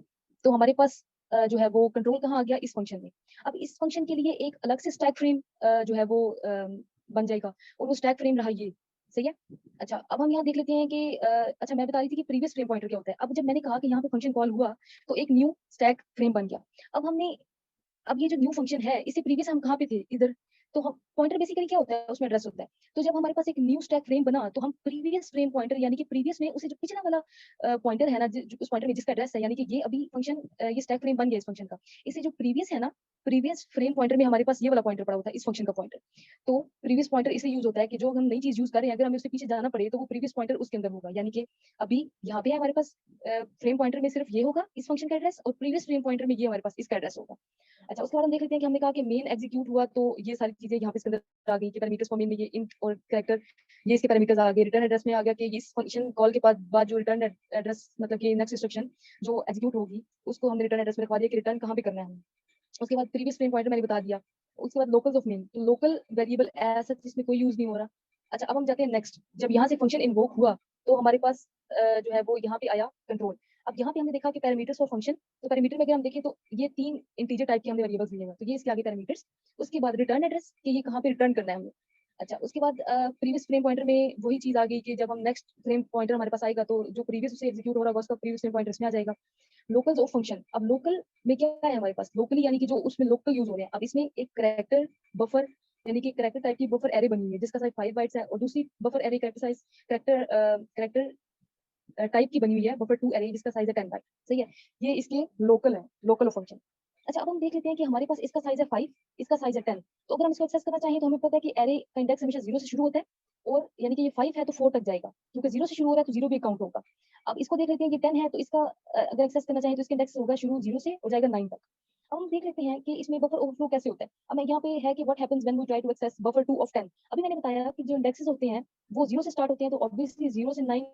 Speaker 4: तो हमारे पास जो है वो कंट्रोल कहाँ आ गया, इस फंक्शन में। अब इस फंक्शन के लिए एक अलग से स्टैक फ्रेम जो है वो बन जाएगा, और वो स्टैक फ्रेम रहा ये, सही है। अच्छा, अब हम यहाँ देख लेते हैं कि अच्छा, मैं बता रही थी कि प्रीवियस फ्रेम पॉइंटर क्या होता है। अब जब मैंने कहा कि यहाँ पे फंक्शन कॉल हुआ तो एक न्यू स्टैक फ्रेम बन गया। अब ये जो न्यू फंक्शन है, इससे प्रीवियस हम कहाँ पे थे, इधर। तो हम पॉइंटर बेसिकली क्या होता है, उसमें एड्रेस होता है। तो जब हमारे पास एक न्यू स्टैक फ्रेम बना तो हम प्रीवियस फ्रेम पॉइंटर, यानी कि प्रीवियस में उसे जो पिछला वाला पॉइंटर है ना, उस पॉइंटर में जिसका एड्रेस है, यानी कि ये अभी फंक्शन ये स्टैक फ्रेम बन गया इस फंक्शन का, इससे जो प्रीवियस है ना, प्रीवियस फ्रेम पॉइंटर में हमारे पास ये वाला पॉइंटर पड़ा होता है, इस फंक्शन का पॉइंटर। तो प्रीवियस पॉइंटर इसलिए यूज होता है कि जो हम नई चीज यूज कर रहे हैं, अगर हमें उससे पीछे जाना पड़े तो वो प्रीवियस पॉइंटर उसके अंदर होगा, यानी कि अभी यहाँ पे हमारे पास फ्रेम पॉइंटर में सिर्फ ये होगा इस फंक्शन का एड्रेस, और प्रीवियस फ्रेम पॉइंटर में ये हमारे पास इसका एड्रेस होगा। अच्छा, उसके बाद हम देख लेते हैं कि हमने कहा कि मेन एग्जीक्यूट हुआ तो ये सारी चीजें यहाँ पे इसके अंदर आ गई कि पैरामीटर्स फॉर मेन में ये इंट और कैरेक्टर, ये इसके पैरामीटर्स आ गए। रिटर्न एड्रेस में आ गया कि इस फंक्शन कॉल के बाद जो रिटर्न एड्रेस, मतलब कि नेक्स्ट इंस्ट्रक्शन जो एग्जीक्यूट होगी उसको हमने रिटर्न एड्रेस में रखवा दिया कि रिटर्न कहाँ पे करना है हमें। उसके बाद प्रीवियस फ्रेम पॉइंटर मैंने बता दिया। उसके बाद लोकल्स ऑफ मेन, तो लोकल वेरिएबल ऐसा जिसमें कोई यूज नहीं हो रहा। अच्छा, अब हम जाते हैं नेक्स्ट। जब यहाँ से फंक्शन इन्वोक हुआ तो हमारे पास जो है वो यहाँ पे आया कंट्रोल। अब यहाँ पे हमने देखा कि पैरामीटर्स फॉर फंक्शन, तो पैरामीटर में अगर हम देखें तो ये 3 इंटीजर टाइप के हमने वेरिएबल्स लिए हैं, तो ये इसके आगे पैरामीटर्स। उसके बाद रिटर्न एड्रेस कि ये कहाँ पे रिटर्न करना है हमें। अच्छा, उसके बाद प्रीवियस फ्रेम पॉइंटर में वही चीज आ गई कि जब हम नेक्स्ट फ्रेम पॉइंटर हमारे पास आएगा तो जो प्रीवियस उसे एग्जीक्यूट हो रहा होगा उसका प्रीवियस फ्रेम पॉइंटर इसमें आ जाएगा। लोकल्स ऑफ फंक्शन, अब लोकल में क्या है हमारे पास, लोकली यानी कि जो उसमें लोकल यूज हो रहे हैं। अब इसमें एक कैरेक्टर बफर, यानी कि कैरेक्टर टाइप की बफर एरे बनी हुई है जिसका साइज 5 बाइट्स है, और दूसरी buffer array character size character type की बनी हुई है बफर 2 एरे जिसका साइज है 10 बाइट, सही है। ये इसके लोकल है, लोकल ऑफ फंक्शन। अच्छा, अब हम देख लेते हैं कि हमारे पास इसका साइज है 5, इसका साइज है 10। तो अगर हम इसको एक्सेस करना चाहें तो हमें पता है कि एरे का इंडेक्स हमेशा 0 से शुरू होता है, और यानी कि ये 5 है तो 4 तक जाएगा, क्योंकि 0 से शुरू हो रहा है तो 0 भी काउंट होगा। अब इसको देख लेते हैं कि 10 है तो इसका अगर एक्सेस करना चाहें तो इसका इंडेक्स होगा शुरू 0 से और जाएगा 9 तक। अब हम देख लेते हैं कि इसमें बफर ओवरफ्लो कैसे होता है। अब मैं यहाँ पे है कि what happens when we try to access buffer 2 of 10। अभी मैंने बताया कि जो इंडेक्सेस होते हैं वो 0 से स्टार्ट होते हैं, तो ऑब्वियसली 0 से 9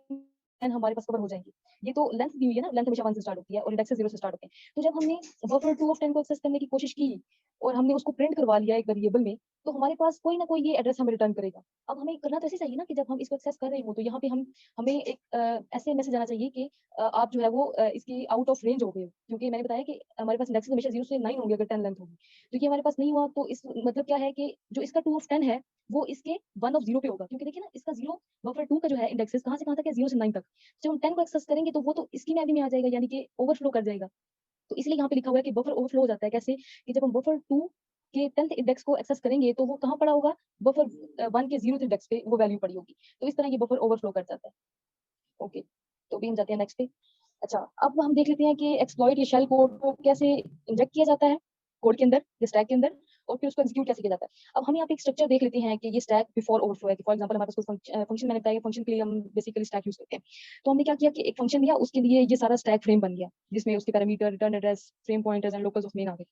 Speaker 4: हमारे पास कवर हो जाएंगी। ये तो लेंथ दी हुई है ना, लेंथ हमेशा 1 से स्टार्ट होती है और इंडेक्सेस 0 से स्टार्ट होते हैं। तो जब हमने बफर 2 ऑफ 10 को एक्सेस करने की कोशिश की और हमने उसको प्रिंट करवा लिया एक वेरिएबल में, तो हमारे पास कोई ना कोई ये एड्रेस हमें रिटर्न करेगा। अब हमें करना तो ऐसे चाहिए ना कि जब हम इसको एक्सेस कर रहे हो तो यहाँ पे हमें एक ऐसे मैसेज आना चाहिए कि आप जो है वो इसकी आउट ऑफ रेंज हो गए हो, क्योंकि मैंने बताया कि हमारे पास इंडेक्सेस हमेशा 0 से 9 होंगे अगर 10 लेंथ होगी। तो ये हमारे पास नहीं हुआ, तो इस मतलब क्या है कि जो इसका 2 ऑफ 10 है वो इसके 1 ऑफ 0 पे होगा, क्योंकि देखिए ना इसका 0 बफर 2 का जो है इंडेक्सेस कहाँ से कहाँ तक है, 0 से 9 तक। जब हम 10 को एक्सेस करेंगे तो वो तो इसकी मैदी में आ जाएगा, यानी कि ओवरफ्लो कर जाएगा। तो इसलिए यहाँ पे लिखा हुआ है कि बफर ओवरफ्लो हो जाता है कैसे, कि जब हम बफर 2 के 10th इंडेक्स को एक्सेस करेंगे तो वो कहाँ पड़ा होगा, बफर 1 के 0th इंडेक्स पे वो वैल्यू पड़ी होगी। तो इस तरह ये बफर ओवरफ्लो कर जाता है। ओके, तो भी हम जाते हैं नेक्स्ट पे। अच्छा, अब हम देख लेते हैं कि एक्सप्लॉइट या शेल कोड को कैसे इंजेक्ट किया जाता है कोड के अंदर या स्टैक के अंदर, और फिर उसको एग्जीक्यूट कैसे किया जाता है। अब हम यहाँ पे एक स्ट्रक्चर देख लेते हैं कि ये स्टैक बिफोर ओवरफ्लो है। कि फॉर एग्जांपल हमारे पास कोई फंक्शन, मैंने बताया फंक्शन के लिए हम बेसिकली स्टैक यूज करते हैं। तो हमने क्या किया कि एक फंक्शन दिया, उसके लिए ये सारा स्टैक फ्रेम बन गया, जिसमें उसके parameter, return address, frame pointers and locals of main आ गए।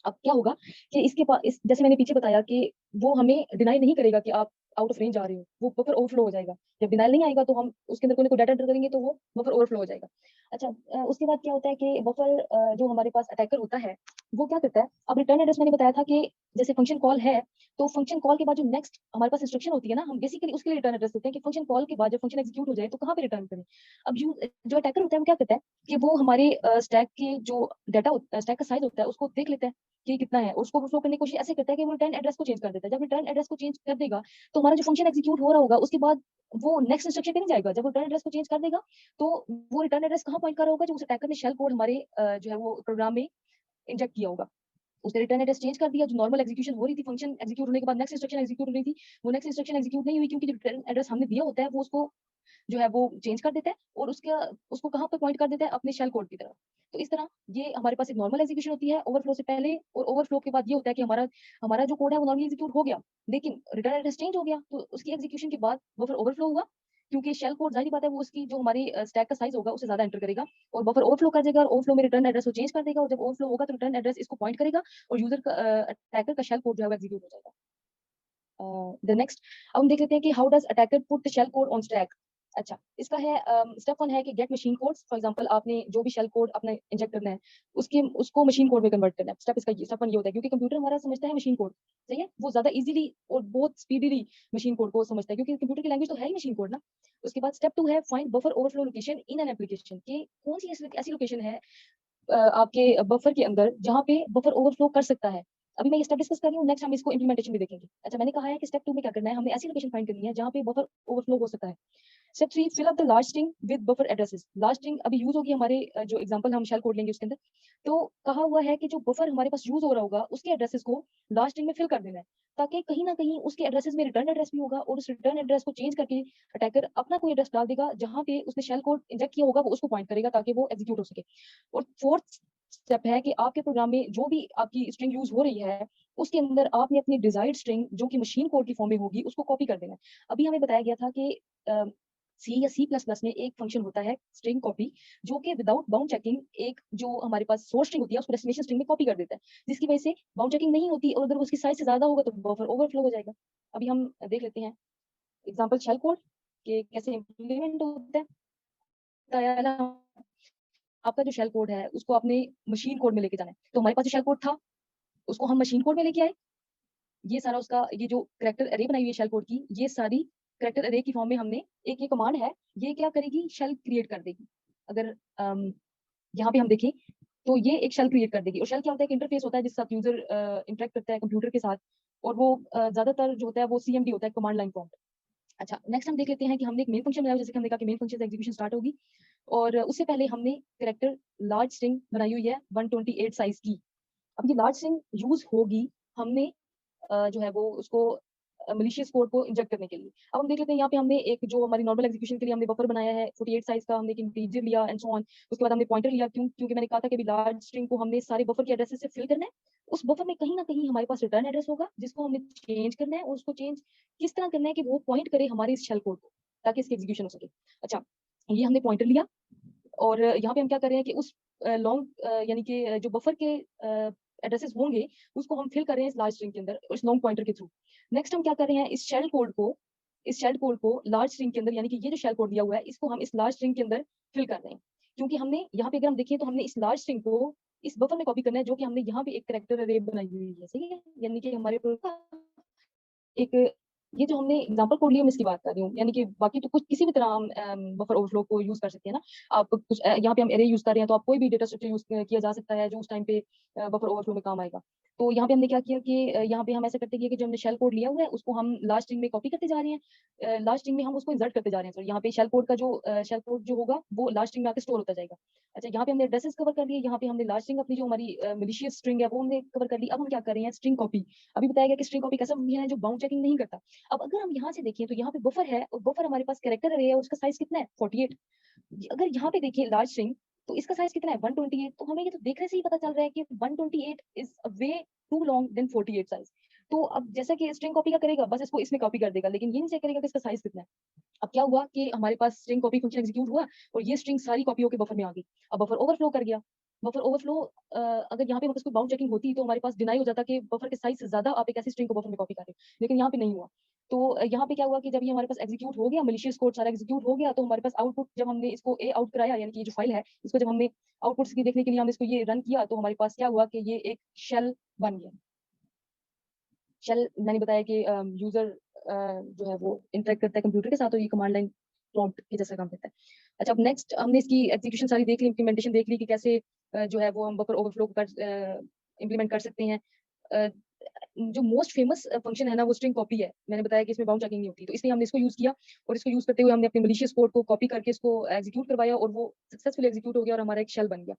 Speaker 4: अब क्या होगा कि इसके पास जैसे मैंने पीछे बताया कि वो हमें डिनाई नहीं करेगा कि आप आउट ऑफ रेंज आ रहे हो, वो बफर ओवरफ्लो हो जाएगा। जब डिनाइल नहीं आएगा तो हम उसके अंदर कोई ना कोई डाटा एंटर करेंगे तो वो बफर ओवरफ्लो हो जाएगा। अच्छा, उसके बाद क्या होता है कि बफर जो हमारे पास अटैकर होता है वो क्या करता है। अब रिटर्न एड्रेस मैंने बताया था कि जैसे फंक्शन कॉल है, तो फंक्शन कॉल के बाद जो नेक्स्ट हमारे पास इंस्ट्रक्शन होती है ना, हम बेसिकली उसके लिए रिटर्न एड्रेस देते हैं कि फंक्शन कॉल के बाद जब फंक्शन एग्जीक्यूट हो जाए तो कहाँ पे रिटर्न करें। अब जो अटैकर होता है वो क्या करता है कि वो हमारे स्टैक के जो डाटा स्टैक का साइज होता है उसको देख लेता है कि कितना है, और उसको ओवरफ्लो करने की कोशिश ऐसे करता है कि वो रिटर्न एड्रेस को चेंज कर देता है। जब रिटर्न एड्रेस को चेंज कर देगा तो हमारा जो फंक्शन एग्जीक्यूट हो रहा होगा उसके बाद वो नेक्स्ट इंस्ट्रक्शन पे नहीं जाएगा। जब वो रिटर्न एड्रेस को चेंज कर देगा तो वो रिटर्न एड्रेस कहाँ पॉइंट कर रहा होगा, जो उस अटैकर ने शेल कोड हमारे जो है वो प्रोग्राम में इंजेक्ट किया होगा। उसने रिटर्न एड्रेस चेंज कर दिया, जो नॉर्मल एग्जीक्यूशन हो रही थी, फंक्शन एग्जीक्यूट होने के बाद नेक्स्ट इंस्ट्रक्शन एग्जीक्यूट हो रही थी, वो नेक्स्ट इंस्ट्रक्शन एग्जीक्यूट नहीं हुई, क्योंकि जो रिटर्न एड्रेस हमने दिया होता है वो उसको जो है वो चेंज कर देता है और उसको कहाँ पे पॉइंट कर देता है, अपने शेल कोड की तरफ। तो इस तरह ये हमारे पास एक नॉर्मल एग्जीक्यूशन होती है ओवरफ्लो से पहले, और ओवरफ्लो के बाद ये होता है कि हमारा हमारा जो कोड है वो नॉर्मली एग्जीक्यूट हो गया, लेकिन रिटर्न एड्रेस चेंज हो गया, तो उसकी एग्जीक्यूशन के बाद बफर ओवरफ्लो हुआ, क्योंकि शेल कोड जाहिर बात है वो उसकी जो हमारी स्टैक का साइज होगा उससे ज्यादा एंटर करेगा, और बफर ओवरफ्लो कर देगा, और ओवरफ्लो में रिटर्न एड्रेस को चेंज कर देगा, और जब ओवरफ्लो होगा तो रिटर्न एड्रेस इसको पॉइंट करेगा और यूजर का अटैकर का शेल कोड जो है वो एग्जीक्यूट हो जाएगा। द नेक्स्ट, अब हम देख लेते हैं कि how does attacker put the shell code on stack. अच्छा, इसका है स्टेप 1 है कि get machine codes. For example आपने जो भी शेल कोड अपने इंजेक्ट करना है उसको मशीन कोड में कन्वर्ट करना है। स्टेप 1 ये होता है, क्योंकि कंप्यूटर हमारा समझता है मशीन कोड, सही है, वो ज्यादा इजीली और बहुत स्पीडीली मशीन कोड को समझता है, क्योंकि कंप्यूटर की लैंग्वेज तो है ही मशीन कोड ना। उसके बाद स्टेप 2 है find buffer overflow location in an application, कि कौन सी ऐसी लोकेशन है आपके बफर के अंदर जहाँ पे बफर ओवरफ्लो कर सकता है। अभी मैं ये स्टेप डिस्कस कर रही हूँ, नेक्स्ट हम इसको इंप्लीमेंटेशन भी देखेंगे। अच्छा, मैंने कहा है कि स्टेप 2 में क्या करना है, हमें ऐसी लोकेशन फाइंड करनी है जहाँ पे बफर ओवरफ्लो हो सकता है। Step 3, fill up the large string with buffer addresses. Large string अभी यूज होगी हमारे जो एग्जांपल हम शेल कोड लेंगे उसके अंदर। तो कहा हुआ है कि जो बफर हमारे पास यूज हो रहा होगा उसके एड्रेसेस को लार्ज स्ट्रिंग में फिल कर देना है, ताकि कहीं ना कहीं उसके एड्रेसेस में रिटर्न एड्रेस भी होगा, और उस रिटर्न एड्रेस को चेंज करके अटैकर अपना कोई एड्रेस डाल देगा जहां पे उसने शेल कोड इंजेक्ट किया होगा, वो उसको पॉइंट करेगा ताकि वो एग्जीक्यूट हो सके। और फोर्थ स्टेप है कि आपके प्रोग्राम में जो भी आपकी स्ट्रिंग यूज हो रही है उसके अंदर आपने अपनी डिजायर्ड स्ट्रिंग जो कि मशीन कोड की फॉर्म में होगी उसको कॉपी कर देना है। अभी हमें बताया गया था कि सी या सी प्लस प्लस में एक फंक्शन होता है स्ट्रिंग कॉपी, जो कि विदाउट बाउंड चेकिंग एक जो हमारे पास सोर्स स्ट्रिंग होती है उसको डेस्टिनेशन स्ट्रिंग में कॉपी कर देता है, जिसकी वजह से बाउंड चेकिंग नहीं होती, और अगर उसकी साइज से ज्यादा होगा तो बफर ओवरफ्लो हो जाएगा। अभी हम देख लेते हैं एग्जांपल शेल कोड के कैसे इंप्लीमेंट होता है। बताया ना, आपका जो शेल कोड है उसको आपने मशीन कोड में लेके जाना है, तो हमारे पास जो शेल कोड था उसको हम मशीन कोड में लेके आए। ये सारा उसका ये जो करैक्टर अरे बनाई हुई है शेल कोड की, ये सारी करैक्टर अरे की फॉर्म में हमने एक ये कमांड है, ये क्या करेगी, शेल क्रिएट कर देगी। अगर यहाँ पे हम देखें तो ये एक शेल क्रिएट कर देगी। और शेल क्या होता है, एक इंटरफेस होता है जिसके साथ यूजर इंटरेक्ट करता है कंप्यूटर के साथ, और वो ज्यादातर जो होता है वो सीएमडी होता है, कमांड लाइन फॉर्म। अच्छा, नेक्स्ट हम देख लेते हैं कि हमने एक मेन फंक्शन बनाया, जैसे कि हमने कहा कि मेन फंक्शन से एग्जीक्यूशन स्टार्ट होगी, और उससे पहले हमने करैक्टर लार्ज स्ट्रिंग बनाई हुई है 128 साइज की। अब ये लार्ज स्ट्रिंग यूज होगी हमने जो है वो उसको मलिशियस कोड को इंजेक्ट करने के लिए। अब हम देख लेते हैं यहाँ पे हमने एक जो हमारी नॉर्मल एग्जीक्यूशन के लिए हमने बफर बनाया है 48 साइज का, हमने एक इंटीजर लिया एंड सो ऑन। उसके बाद हमने पॉइंटर लिया, क्योंकि मैंने कहा था कि अभी लार्ज स्ट्रिंग को हमने सारे बफर के एड्रेसेस से फिल करना है। उस बफर में कहीं ना कहीं हमारे पास रिटर्न एड्रेस होगा जिसको हमने चेंज करना है, और उसको चेंज किस तरह करना है कि वो पॉइंट करे हमारे इस शेल कोड को, ताकि इसकी एग्जीक्यूशन हो सके। अच्छा, ये हमने पॉइंटर लिया, और यहाँ पे हम क्या कर रहे हैं कि उस लॉन्ग यानी कि जो बफर के एड्रेसेस होंगे उसको हम फिल कर रहे हैं इस लार्ज स्ट्रिंग के अंदर उस लॉन्ग पॉइंटर के थ्रू। नेक्स्ट हम क्या कर रहे हैं, इस शेल कोड को लार्ज स्ट्रिंग के अंदर, यानी कि ये जो शेल कोड दिया हुआ है इसको हम इस लार्ज स्ट्रिंग के अंदर फिल कर रहे हैं। क्योंकि हमने यहाँ पे अगर हम देखें तो हमने इस लार्ज स्ट्रिंग को इस बफर में कॉपी करना है, जो कि हमने यहाँ पे एक कैरेक्टर अरे बनाई हुई है, सही है। यानी कि हमारे एक ये जो हमने एग्जांपल कोड लिया मैं इसकी बात कर रही हूँ, यानी कि बाकी तो कुछ किसी भी तरह हम बफर ओवरफ्लो को यूज कर सकते हैं ना। आप कुछ यहाँ पे हम एरे यूज कर रहे हैं तो आप कोई भी डेटा स्ट्रक्चर यूज किया जा सकता है जो उस टाइम पे बफर ओवरफ्लो में काम आएगा। तो यहाँ पे हमने क्या किया कि यहाँ पे हम ऐसा करते हैं कि जो हमने शेल कोड लिया हुआ है उसको हम लास्ट स्ट्रिंग में कॉपी करते जा रहे हैं, लास्ट स्ट्रिंग में हम उसको इंसर्ट करते जा रहे हैं। सो यहाँ पे शेल कोड जो होगा वो लास्ट स्ट्रिंग में आके स्टोर होता जाएगा। अच्छा, यहाँ पे हमने एड्रेसेस कवर कर लिए, यहाँ पे हमने लास्ट स्ट्रिंग अपनी जो हमारी मिलिशियस स्ट्रिंग है वो हमने कवर कर ली। अब हम क्या कर रहे हैं, स्ट्रिंग कॉपी। अभी बताया गया कि स्ट्रिंग कॉपी कैसा फंक्शन है जो बाउंड चेकिंग नहीं करता। अब अगर हम यहाँ से देखें तो यहाँ पे बफर है और बफर हमारे पास कैरेक्टर अरे है, उसका साइज कितना है 48। अगर यहाँ पे देखें लार्ज स्ट्रिंग तो इसका साइज कितना है 128। तो हमें ये तो देखने से ही पता चल रहा है कि 128 is a way too long than 48 size. तो अब जैसा कि स्ट्रिंग कॉपी का करेगा बस इसको इसमें कॉपी कर देगा, लेकिन ये नहीं चेक करेगा कि इसका साइज कितना है। अब क्या हुआ कि हमारे पास स्ट्रिंग कॉपी फंक्शन एग्जीक्यूट हुआ और ये स्ट्रिंग सारी कॉपी होकर बफर में आ गई। अब बफर ओवरफ्लो कर गया। बफर ओवरफ्लो अगर यहाँ पे हमारे पास कोई बाउंड चेकिंग होती तो हमारे पास डिनाई हो जाता कि बफर के साइज से ज्यादा आप एक ऐसी स्ट्रिंग को बफर में कॉपी कर रहे हो, लेकिन यहाँ पे नहीं हुआ। तो यहाँ पे क्या हुआ कि जब ये हमारे पास एग्जीक्यूट हो गया, मलिशियस कोड सारा एग्जीक्यूट हो गया, तो हमारे पास आउटपुट जब हमने इसको ए आउट कराया, यानी कि ये जो फाइल है इसको जब हमने आउटपुट्स की देखने के लिए हमने इसको ये रन किया, तो हमारे पास क्या हुआ कि ये एक शेल बन गया। शेल मैंने बताया कि यूजर जो है वो इंटरेक्ट करता है कंप्यूटर के साथ, तो ये कमांड लाइन प्रॉम्प्ट के जैसा काम करता है। अच्छा, अब नेक्स्ट हमने इसकी एग्जीक्यूशन सारी देख ली, इंप्लीमेंटेशन देख ली कि कैसे जो है वो हम बफर ओवरफ्लो कर इंप्लीमेंट कर सकते हैं। जो मोस्ट फेमस फंक्शन है ना वो स्ट्रिंग कॉपी है। मैंने बताया कि इसमें बाउंड चेकिंग नहीं होती, तो इसलिए हमने इसको यूज किया और इसको यूज करते हुए हमने अपने मलिशियस कोड को कॉपी करके इसको एग्जीक्यूट करवाया और वो सक्सेसफुली एग्जीक्यूट हो गया और हमारा एक शेल बन गया।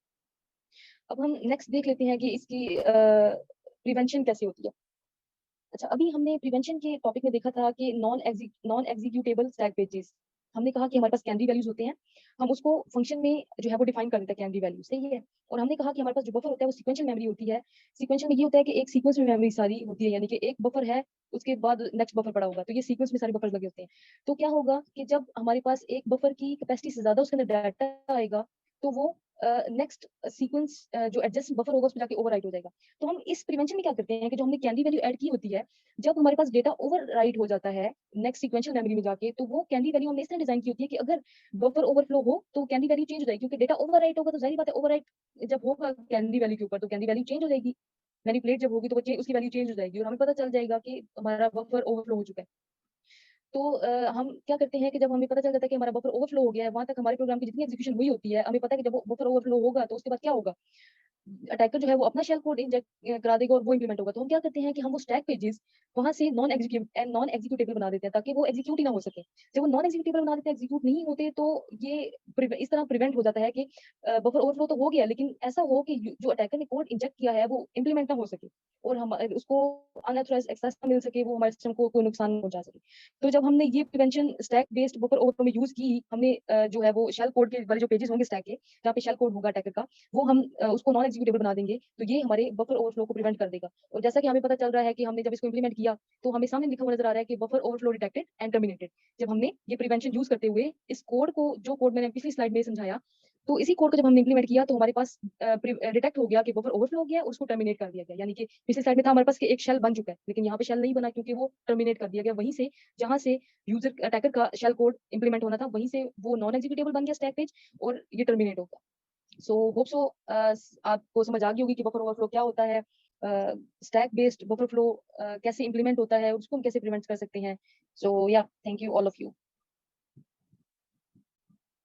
Speaker 4: अब हम नेक्स्ट देख लेते हैं कि इसकी प्रिवेंशन कैसे होती है। अच्छा, अभी हमने प्रिवेंशन के टॉपिक में देखा था कि नॉन एग्जीक्यूटेबल स्टैक पेजेस। हमने कहा कि हमारे पास कैनरी वैल्यूज होते हैं, हम उसको फंक्शन में जो है वो डिफाइन कर देते हैं कैनरी वैल्यू, सही है। और हमने कहा कि हमारे पास जो बफर होता है वो सीक्वेंशियल मेमोरी होती है। सीक्वेंशियल में ये होता है कि एक सीक्वेंस में मेमोरी सारी होती है, यानी कि एक बफर है उसके बाद नेक्स्ट बफर पड़ा होगा, तो ये सीक्वेंस में सारे बफर लगे होते हैं। तो क्या होगा कि जब हमारे पास एक बफर की कैपेसिटी से ज्यादा उसके अंदर डाटा आएगा तो वो नेक्स्ट सीक्वेंस जो एडजस्ट बफर होगा उसमें जाके ओवरराइट हो जाएगा। तो हम इस प्रिवेंशन में क्या करते हैं कि जो हमने कैनरी वैल्यू ऐड की होती है, जब हमारे पास डेटा ओवरराइट हो जाता है नेक्स्ट सीक्वेंशियल मेमोरी में जाके, तो वो कैनरी वैल्यू हमने इस तरह डिजाइन की होती है कि अगर बफर ओवरफ्लो हो तो कैनरी वैल्यू चेंज हो जाएगी, क्योंकि डेटा ओवरराइट होगा तो जाहिर बात है ओवरराइट जब होगा कैनरी वैल्यू के ऊपर तो कैनरी वैल्यू चेंज हो जाएगी। मैनिपुलेट जब होगी तो उसकी वैल्यू चेंज हो जाएगी और हमें पता चल जाएगा कि हमारा बफर ओवरफ्लो हो चुका है। तो हम क्या करते हैं कि जब हमें पता चल जाता है कि हमारा बफर ओवरफ्लो हो गया है, वहां तक हमारे प्रोग्राम की जितनी एग्जीक्यूशन हुई होती है, हमें पता है कि जब बफर ओवरफ्लो होगा तो उसके बाद क्या होगा, अटैकर जो है वो अपना शेल कोड इंजेक्ट करा देगा और वो इंप्लीमेंट होगा। तो हम क्या करते हैं कि हम वो स्टैक पेजेस वहां से नॉन एग्जीक्यूटेबल बना देते हैं ताकि वो एग्जीक्यूट ही ना हो सके। जब वो नॉन एग्जीक्यूटेबल बना देते हैं, एग्जीक्यूट नहीं होते, तो ये इस तरह प्रिवेंट हो जाता है कि बफर ओवरफ्लो तो हो गया लेकिन ऐसा हो कि जो अटैकर ने कोड इंजेक्ट किया है वो इंप्लीमेंट ना हो सके और हम उसको अनऑथराइज्ड एक्सेस ना मिल सके, वो हमारे सिस्टम को कोई नुकसान नहीं पहुंचा सके। तो जब हमने ये prevention stack based buffer overflow में यूज की, हमने जो है वो शेल कोड के वाले जो पेजेस होंगे स्टैक के जहाँ पे शेल कोड होगा अटैकर का, वो हम उसको नॉन एग्जीक्यूटेबल बना देंगे, तो ये हमारे बफर ओवरफ्लो को प्रिवेंट कर देगा। और जैसा कि हमें पता चल रहा है कि हमने जब इसको इंप्लीमेंट किया तो हमें सामने लिखा हुआ नजर आ रहा है कि buffer overflow detected and terminated. जब हमने ये प्रिवेंशन यूज करते हुए इस कोड को, जो कोड मैंने पिछली स्लाइड में समझाया, तो इसी कोड को जब हमने इंप्लीमेंट किया तो हमारे पास डिटेक्ट हो गया कि बफर ओवरफ्लो हो गया, उसको टर्मिनेट कर दिया गया। यानी कि पिछली स्लाइड में था हमारे पास कि एक शेल बन चुका है, लेकिन यहाँ पे शेल नहीं बना क्योंकि वो टर्मिनेट कर दिया गया वहीं से जहां से यूजर अटैकर का शेल कोड इंप्लीमेंट होना था, वहीं से वो नॉन एग्जीक्यूटेबल बन गया स्टैक पेज और ये टर्मिनेट हो गया। सो होप सो आपको समझ आ गई होगी कि बफर ओवरफ्लो क्या होता है, स्टैक बेस्ड बफर फ्लो कैसे इंप्लीमेंट होता है और उसको हम कैसे प्रिवेंट कर सकते हैं। सो या thank you all of you.